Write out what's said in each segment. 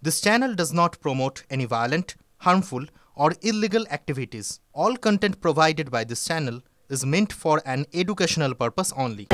This channel does not promote any violent, harmful, or illegal activities. All content provided by this channel is meant for an educational purpose only.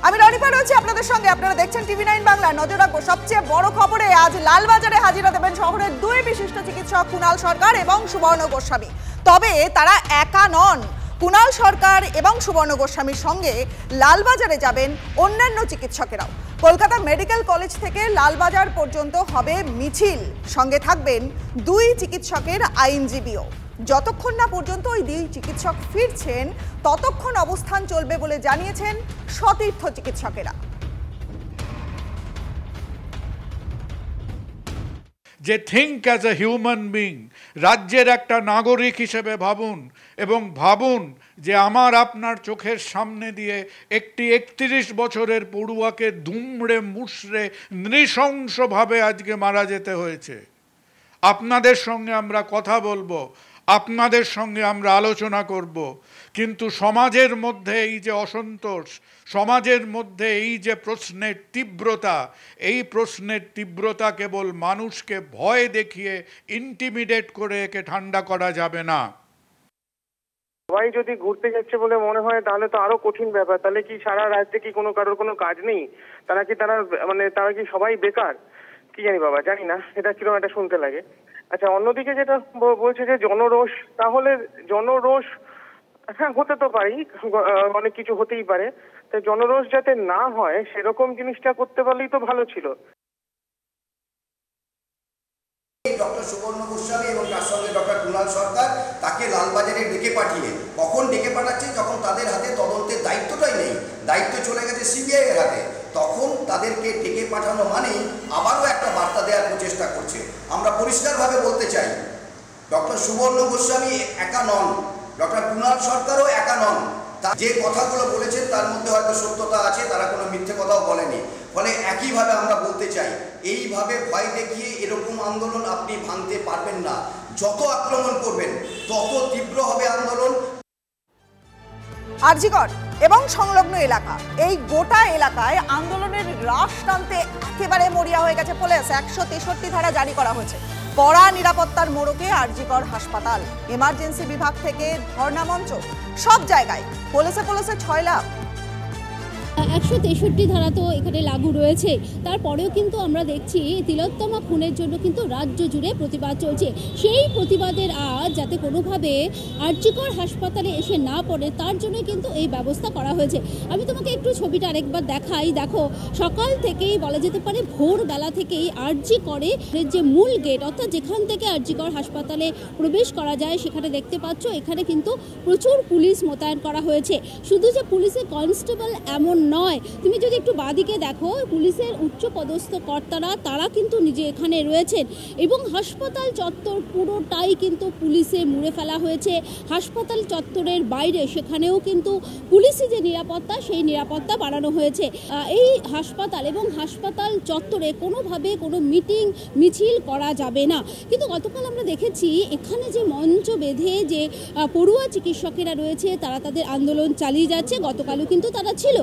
আমি রনিপা রয়েছি আপনাদের সঙ্গে। আপনারা দেখছেন টিভি9 বাংলা। নজর রাখবো সবচেয়ে বড় খবরে। আজ লালবাজারে হাজিরা দেবেন শহরের দুই বিশিষ্ট চিকিৎসক কুণাল সরকার এবং সুবর্ণ গোস্বামী। তবে তারা একা নন। কুণাল সরকার এবং সুবর্ণ গোস্বামীর সঙ্গে লালবাজারে যাবেন অন্যান্য চিকিৎসকেরাও। কলকাতা মেডিকেল কলেজ থেকে লালবাজার পর্যন্ত হবে মিছিল। সঙ্গে থাকবেন দুই চিকিৎসকের আইনজীবীও। যতক্ষণ না পর্যন্ত ওই দুই চিকিৎসক ফিরছেন ততক্ষণ অবস্থান চলবে বলে জানিয়েছেন সতীর্থ চিকিৎসকেরা। যে think as a human being, রাজ্যের একটা নাগরিক হিসেবে ভাবুন এবং ভাবুন যে আমার আপনার চোখের সামনে দিয়ে একটি 31 বছরের পড়ুয়াকে দুমড়ে মুষড়ে নৃশংসভাবে আজকে মারা যেতে হয়েছে। আপনাদের সঙ্গে আমরা কথা বলবো, আপনাদের সঙ্গে আমরা আলোচনা করব, কিন্তু সমাজের মধ্যে এই যে অসন্তোষ, সমাজের মধ্যে এই যে প্রশ্নের তীব্রতা, এই প্রশ্নের তীব্রতা কেবল মানুষকে ভয় দেখিয়ে ইন্টিমিডেট করে একে ঠান্ডা করা যাবে না। সবাই যদি ঘুরতে যাচ্ছে বলে মনে হয় তাহলে তো আরো কঠিন ব্যাপার। তাহলে কি সারা রাজ্যে কি কারোর কোনো কাজ নেই? তারা কি সবাই বেকার? কি জানি বাবা, জানি না, এটা কিরকম একটা শুনতে লাগে। আচ্ছা, অন্যদিকে যেটা বলছে যে জনরোষ, তাহলে জনরোষ হ্যাঁ হতে তো পারি, অনেক কিছু হতেই পারে। তাই জনরোষ যাতে না হয় সেরকম জিনিসটা করতে পারলেই তো ভালো ছিল। ডক্টর সুবর্ণ গোস্বামী এবং তার সঙ্গে ডক্টর কুণাল সরকার তাকে লালবাজারে ডেকে পাঠিয়ে, কখন ডেকে পাঠাচ্ছে? যখন তাদের হাতে তদন্তের দায়িত্বটাই নেই, দায়িত্ব চলে গেছে সিবিআই এর হাতে, তখন তাদেরকে ডেকে পাঠানো মানেই আবারও একটা বার্তা দেওয়ার প্রচেষ্টা করছে। আমরা পরিষ্কারভাবে বলতে চাই, ডক্টর সুবর্ণ গোস্বামী একা নন, ডক্টর কুণাল সরকারও একা নন। যে কথাগুলো বলেছেন তার মধ্যে হয়তো সত্যতা আছে, তারা কোনো মিথ্যে কথাও বলেনি। ফলে একইভাবে আমরা বলতে চাই, এইভাবে ভয় দেখিয়ে এরকম আন্দোলন আপনি ভাঙতে পারবেন না। যত আক্রমণ করবেন তত তীব্র হবে আন্দোলন। আরজিকর এবং সংলগ্ন এলাকা, এই গোটা এলাকায় আন্দোলনের রাশ টানতে একেবারে মরিয়া হয়ে গেছে পুলিশ। 163 ধারা জারি করা হয়েছে। কড়া নিরাপত্তার মোড়কে আরজিকর হাসপাতাল, এমার্জেন্সি বিভাগ থেকে ধর্ণা মঞ্চ, সব জায়গায় পুলিশে 6 লাখ। 163 ধারা তো এখানে লাগু রয়েছে, তারপরেও কিন্তু আমরা দেখছি তিলোত্তমা খুনের জন্য কিন্তু রাজ্য জুড়ে প্রতিবাদ চলছে। সেই প্রতিবাদের আজ যাতে কোনোভাবে আরজিকর হাসপাতালে এসে না পড়ে তার জন্য কিন্তু এই ব্যবস্থা করা হয়েছে। আমি তোমাকে একটু ছবিটা আরেকবার দেখাই। দেখো, সকাল থেকেই বলা যেতে পারে ভোরবেলা থেকেই আরজিকরের যে মূল গেট, অর্থাৎ যেখান থেকে আরজিকর হাসপাতালে প্রবেশ করা যায়, সেখানে দেখতে পাচ্ছ এখানে কিন্তু প্রচুর পুলিশ মোতায়েন করা হয়েছে। শুধু যে পুলিশের কনস্টেবল এমন নয়, তুমি যদি একটু বাদিকে দেখো, পুলিশের উচ্চ পদস্থ কর্তারা তারা কিন্তু নিজে এখানে রয়েছেন এবং হাসপাতাল চত্বর পুরোটাই কিন্তু পুলিশে মুড়ে ফেলা হয়েছে। হাসপাতাল চত্বরের বাইরে সেখানেও কিন্তু পুলিশি যে নিরাপত্তা, সেই নিরাপত্তা বাড়ানো হয়েছে। এই হাসপাতাল এবং হাসপাতাল চত্বরে কোনোভাবে কোনো মিটিং মিছিল করা যাবে না। কিন্তু গতকাল আমরা দেখেছি এখানে যে মঞ্চ বেঁধে যে পড়ুয়া চিকিৎসকেরা রয়েছে তারা তাদের আন্দোলন চালিয়ে যাচ্ছে, গতকালও কিন্তু তারা ছিল।